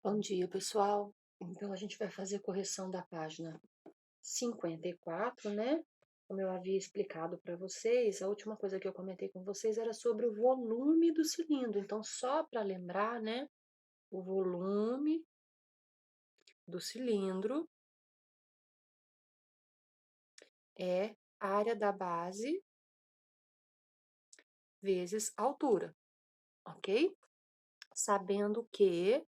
Bom dia, pessoal. Então, a gente vai fazer correção da página 54, né? Como eu havia explicado para vocês, a última coisa que eu comentei com vocês era sobre o volume do cilindro. Então, só para lembrar, né? O volume do cilindro é a área da base vezes a altura, ok? Sabendo que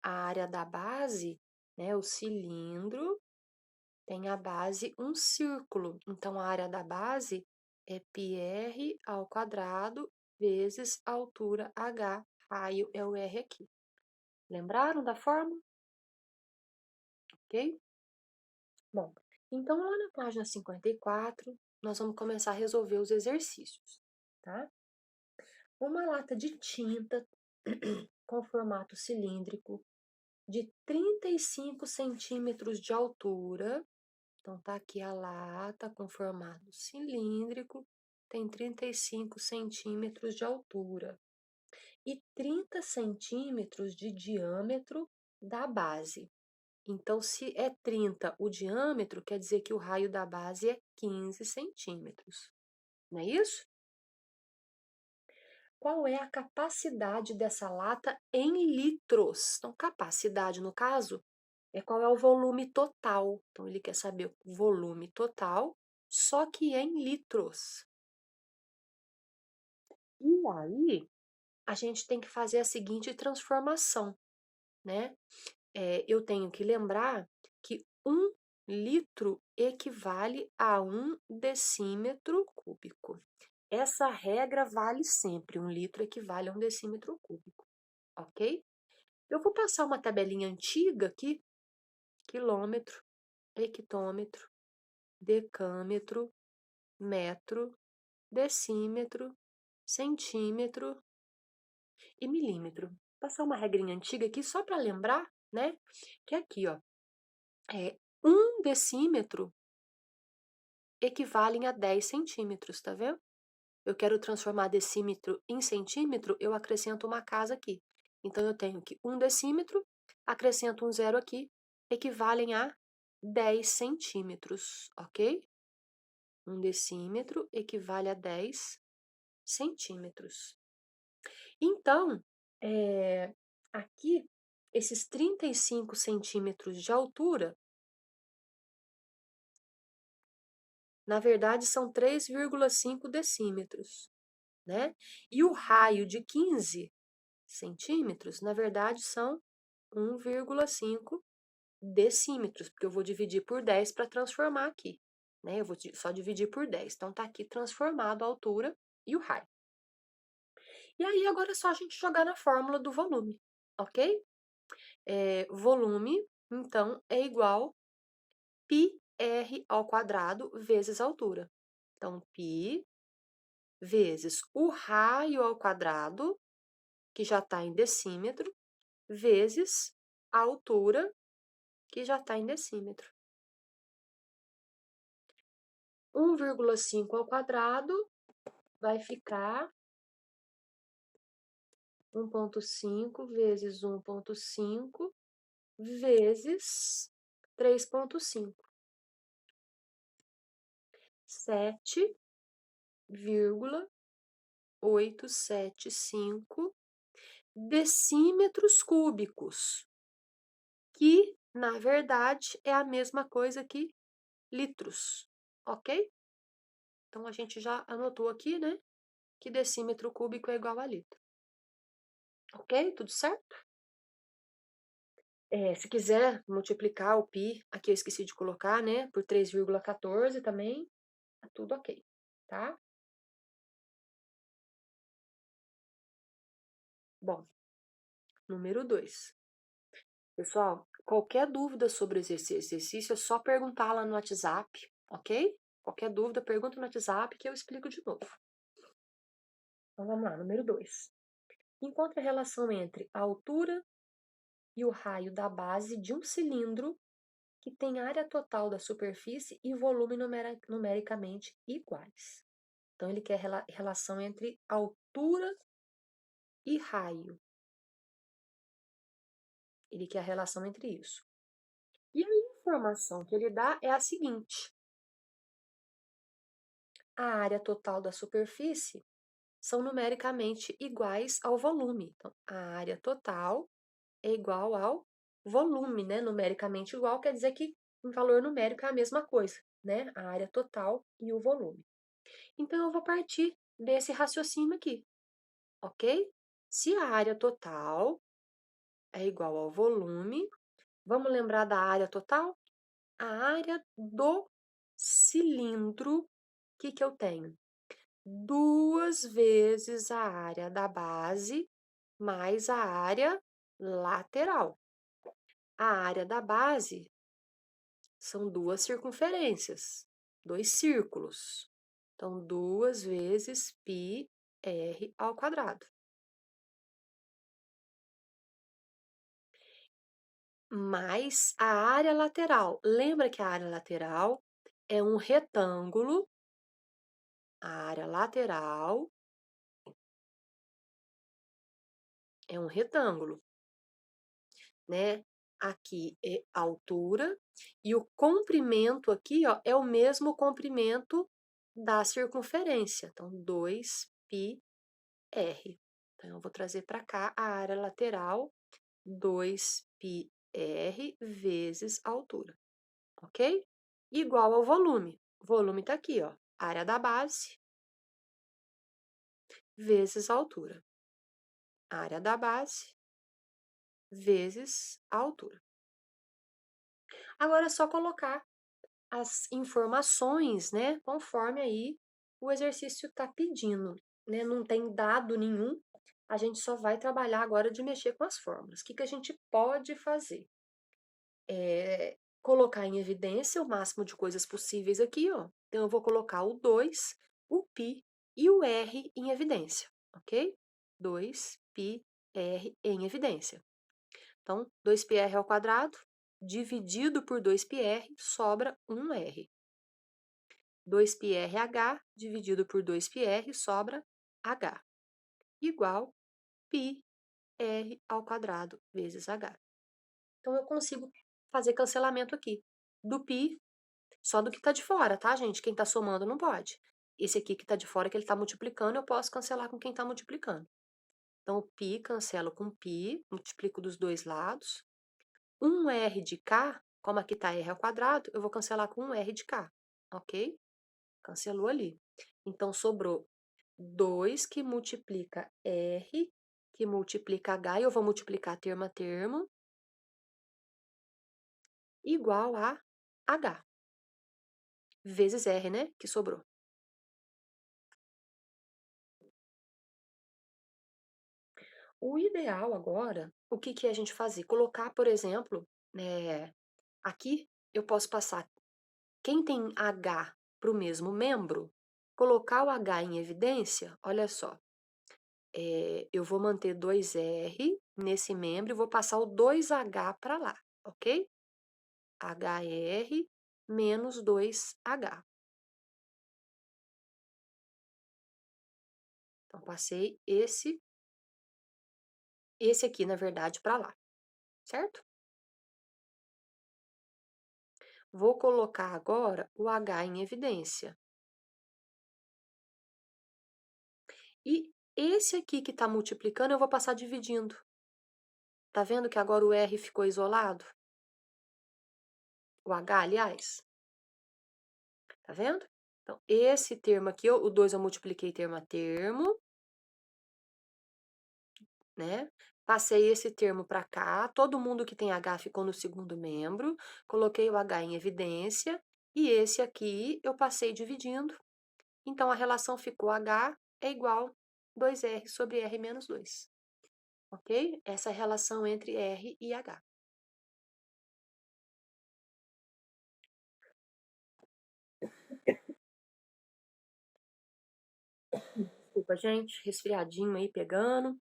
a área da base, né? O cilindro tem a base um círculo. Então, a área da base é πr ao quadrado vezes a altura h. Raio é o R aqui. Lembraram da fórmula? Ok? Bom, então lá na página 54, nós vamos começar a resolver os exercícios, tá? Uma lata de tinta com formato cilíndrico de 35 centímetros de altura. Então, tá aqui a lata com formato cilíndrico, tem 35 centímetros de altura e 30 centímetros de diâmetro da base. Então, se é 30 o diâmetro, quer dizer que o raio da base é 15 centímetros. Não é isso? Qual é a capacidade dessa lata em litros? Então, capacidade, no caso, é qual é o volume total. Então, ele quer saber o volume total, só que em litros. E aí, a gente tem que fazer a seguinte transformação, né? Eu tenho que lembrar que 1 litro equivale a 1 decímetro cúbico. Essa regra vale sempre, 1 litro equivale a 1 decímetro cúbico, ok? Eu vou passar uma tabelinha antiga aqui, quilômetro, hectômetro, decâmetro, metro, decímetro, centímetro e milímetro. Vou passar uma regrinha antiga aqui só para lembrar, né? Que aqui, ó, 1 decímetro equivale a 10 centímetros, tá vendo? Eu quero transformar decímetro em centímetro, eu acrescento uma casa aqui. Então, eu tenho que 1 decímetro, acrescento um zero aqui, equivalem a 10 centímetros, ok? 1 decímetro equivale a 10 centímetros. Então, aqui, esses 35 centímetros de altura, na verdade, são 3,5 decímetros, né? E o raio de 15 centímetros, na verdade, são 1,5 decímetros, porque eu vou dividir por 10 para transformar aqui, né? Eu vou só dividir por 10. Então, tá aqui transformado a altura e o raio. E aí, agora é só a gente jogar na fórmula do volume, ok? Volume, então, é igual πr ao quadrado vezes a altura. Então, π vezes o raio ao quadrado, que já está em decímetro, vezes a altura, que já está em decímetro. 1,5 ao quadrado vai ficar 1,5 vezes 1,5 vezes 3,5. 7,875 decímetros cúbicos, que, na verdade, é a mesma coisa que litros, ok? Então, a gente já anotou aqui, né, que decímetro cúbico é igual a litro. Ok? Tudo certo? Se quiser multiplicar o π, aqui eu esqueci de colocar, né, por 3,14 também, tá tudo ok, tá? Bom, número 2. Pessoal, qualquer dúvida sobre esse exercício é só perguntar lá no WhatsApp, ok? Qualquer dúvida, pergunta no WhatsApp que eu explico de novo. Então vamos lá, número 2. Encontre a relação entre a altura e o raio da base de um cilindro que tem área total da superfície e volume numericamente iguais. Então, ele quer relação entre altura e raio. Ele quer a relação entre isso. E a informação que ele dá é a seguinte: a área total da superfície são numericamente iguais ao volume. Então, a área total é igual ao volume, né? Numericamente igual quer dizer que em valor numérico é a mesma coisa, né? A área total e o volume. Então, eu vou partir desse raciocínio aqui, ok? Se a área total é igual ao volume, vamos lembrar da área total? A área do cilindro, o que eu tenho? 2 vezes a área da base mais a área lateral. A área da base são 2 circunferências, 2 círculos. Então, 2 vezes πr ao quadrado. Mais a área lateral. Lembra que a área lateral é um retângulo. A área lateral é um retângulo, né? Aqui é a altura e o comprimento aqui, ó, é o mesmo comprimento da circunferência. Então, 2πr. Então, eu vou trazer para cá a área lateral, 2πr vezes a altura, ok? Igual ao volume. O volume está aqui, ó, área da base vezes a altura. Área da base vezes a altura. Agora é só colocar as informações, né, conforme aí o exercício está pedindo, né? Não tem dado nenhum, a gente só vai trabalhar agora de mexer com as fórmulas. O que a gente pode fazer? Colocar em evidência o máximo de coisas possíveis aqui, ó. Então, eu vou colocar o 2, o π e o r em evidência, ok? 2πr em evidência. Então, 2πr ao quadrado, dividido por 2πr, sobra 1r. 2πrh dividido por 2πr sobra h, igual πr ao quadrado vezes h. Então, eu consigo fazer cancelamento aqui do π, só do que está de fora, tá, gente? Quem está somando não pode. Esse aqui que está de fora, que ele está multiplicando, eu posso cancelar com quem está multiplicando. Então, o π cancelo com π, multiplico dos dois lados. 1r de k, como aqui está r ao quadrado, eu vou cancelar com 1r de k, ok? Cancelou ali. Então, sobrou 2 que multiplica R, que multiplica H, e eu vou multiplicar termo a termo, igual a H, vezes R, né, que sobrou. O ideal agora, o que é a gente fazer? Colocar, por exemplo, aqui eu posso passar, quem tem H para o mesmo membro, colocar o H em evidência, olha só, eu vou manter 2R nesse membro e vou passar o 2H para lá, ok? HR menos 2H. Então, passei esse aqui, na verdade, para lá, certo? Vou colocar agora o H em evidência. E esse aqui que está multiplicando, eu vou passar dividindo. Tá vendo que agora o R ficou isolado? O H, aliás. Tá vendo? Então, esse termo aqui, o 2 eu multipliquei termo a termo, né? Passei esse termo para cá, todo mundo que tem H ficou no segundo membro, coloquei o H em evidência, e esse aqui eu passei dividindo. Então, a relação ficou H é igual 2R sobre R menos 2. Ok? Essa é a relação entre R e H. Desculpa, gente, resfriadinho aí pegando.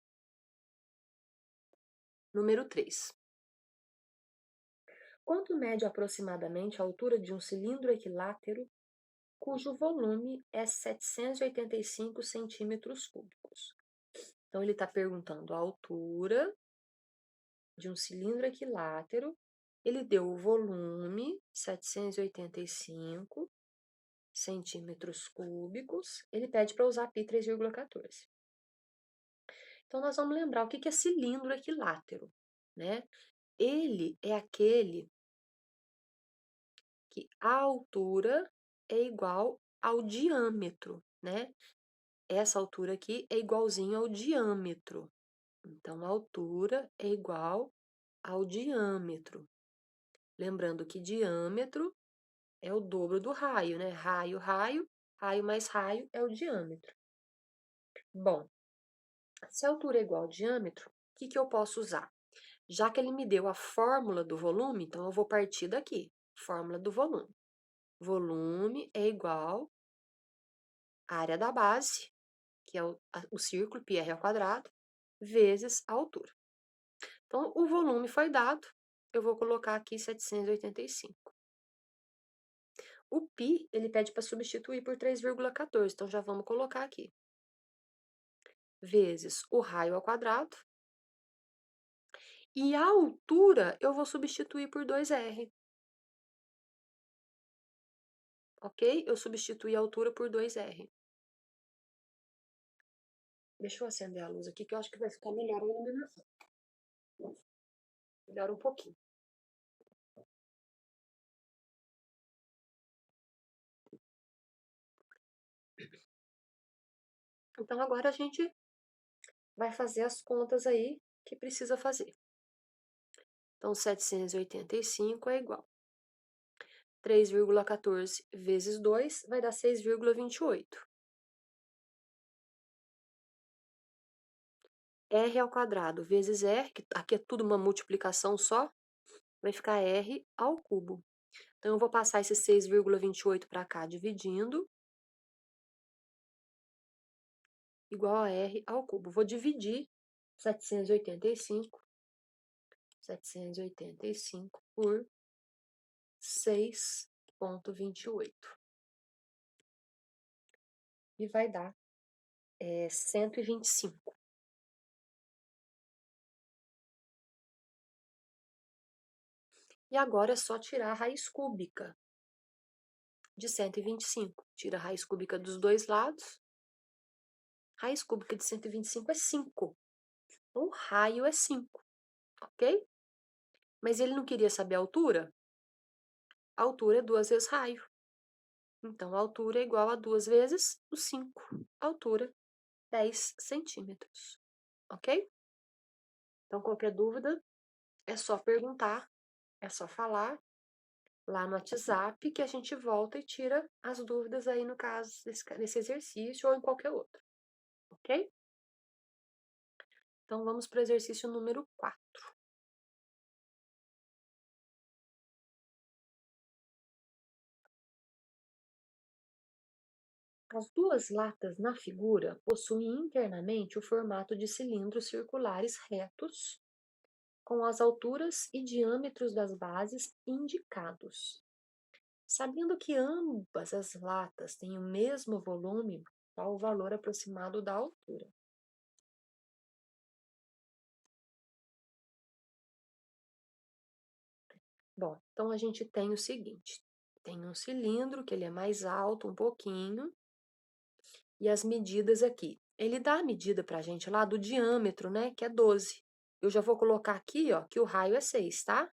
Número 3. Quanto mede aproximadamente a altura de um cilindro equilátero cujo volume é 785 centímetros cúbicos? Então, ele está perguntando a altura de um cilindro equilátero, ele deu o volume, 785 centímetros cúbicos, ele pede para usar π 3,14. Então, nós vamos lembrar o que é cilindro equilátero, né? Ele é aquele que a altura é igual ao diâmetro, né? Essa altura aqui é igualzinho ao diâmetro. Então, a altura é igual ao diâmetro. Lembrando que diâmetro é o dobro do raio, né? Raio, raio, raio mais raio é o diâmetro. Bom, se a altura é igual ao diâmetro, o que eu posso usar? Já que ele me deu a fórmula do volume, então eu vou partir daqui. Fórmula do volume. Volume é igual à área da base, que é o círculo, πr ao quadrado, vezes a altura. Então, o volume foi dado, eu vou colocar aqui 785. O π, ele pede para substituir por 3,14, então já vamos colocar aqui. Vezes o raio ao quadrado. E a altura eu vou substituir por 2r. Ok? Eu substituí a altura por 2r. Deixa eu acender a luz aqui, que eu acho que vai ficar melhor a iluminação. Melhora um pouquinho. Então, agora a gente vai fazer as contas aí que precisa fazer. Então, 785 é igual. 3,14 vezes 2 vai dar 6,28. R ao quadrado vezes R, que aqui é tudo uma multiplicação só, vai ficar R ao cubo. Então, eu vou passar esse 6,28 para cá dividindo, igual a R ao cubo. Vou dividir 785 por 6,28. E vai dar 125. E agora é só tirar a raiz cúbica de 125. Tira a raiz cúbica dos dois lados. Raiz cúbica de 125 é 5. O raio é 5, ok? Mas ele não queria saber a altura? A altura é 2 vezes raio. Então, a altura é igual a 2 vezes o 5. Altura, 10 centímetros. Ok? Então, qualquer dúvida, é só perguntar, é só falar lá no WhatsApp que a gente volta e tira as dúvidas aí no caso desse exercício ou em qualquer outro. Ok? Então, vamos para o exercício número 4. As duas latas na figura possuem internamente o formato de cilindros circulares retos, com as alturas e diâmetros das bases indicados. Sabendo que ambas as latas têm o mesmo volume, qual o valor aproximado da altura? Bom, então a gente tem o seguinte, tem um cilindro que ele é mais alto um pouquinho, e as medidas aqui. Ele dá a medida pra gente lá do diâmetro, né, que é 12. Eu já vou colocar aqui, ó, que o raio é 6, tá?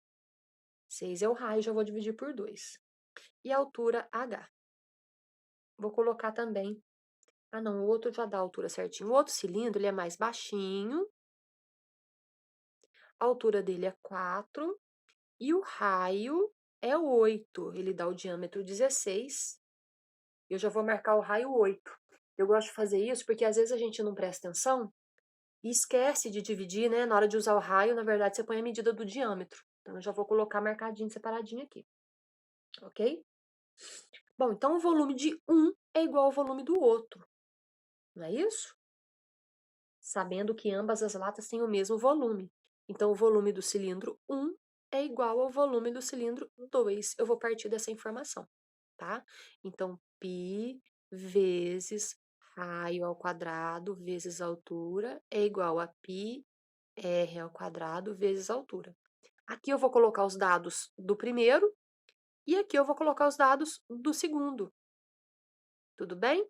6 é o raio, já vou dividir por 2. E a altura H. Vou colocar também. Ah, não, o outro já dá a altura certinho. O outro cilindro, ele é mais baixinho. A altura dele é 4. E o raio é 8. Ele dá o diâmetro 16. Eu já vou marcar o raio 8. Eu gosto de fazer isso porque às vezes a gente não presta atenção e esquece de dividir, né? Na hora de usar o raio, na verdade, você põe a medida do diâmetro. Então, eu já vou colocar marcadinho, separadinho aqui. Ok? Bom, então o volume de um é igual ao volume do outro. Não é isso? Sabendo que ambas as latas têm o mesmo volume. Então, o volume do cilindro 1 é igual ao volume do cilindro 2. Eu vou partir dessa informação, tá? Então, π vezes raio ao quadrado vezes altura é igual a π R ao quadrado vezes a altura. Aqui eu vou colocar os dados do primeiro e aqui eu vou colocar os dados do segundo. Tudo bem?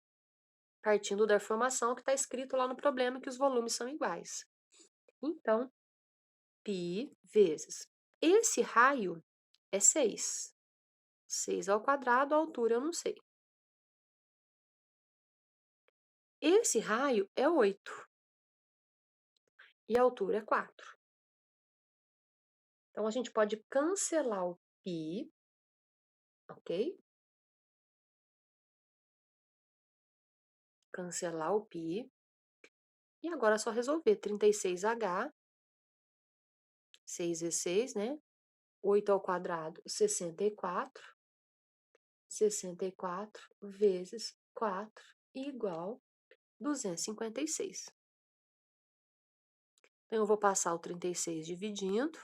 Partindo da informação que está escrito lá no problema que os volumes são iguais. Então, π vezes. Esse raio é 6. 6 ao quadrado, a altura eu não sei. Esse raio é 8. E a altura é 4. Então, a gente pode cancelar o π, ok? Cancelar o π. E agora é só resolver. 36H, 6 vezes 6, né? 8 ao quadrado, 64. 64 vezes 4 igual 256. Então, eu vou passar o 36 dividindo.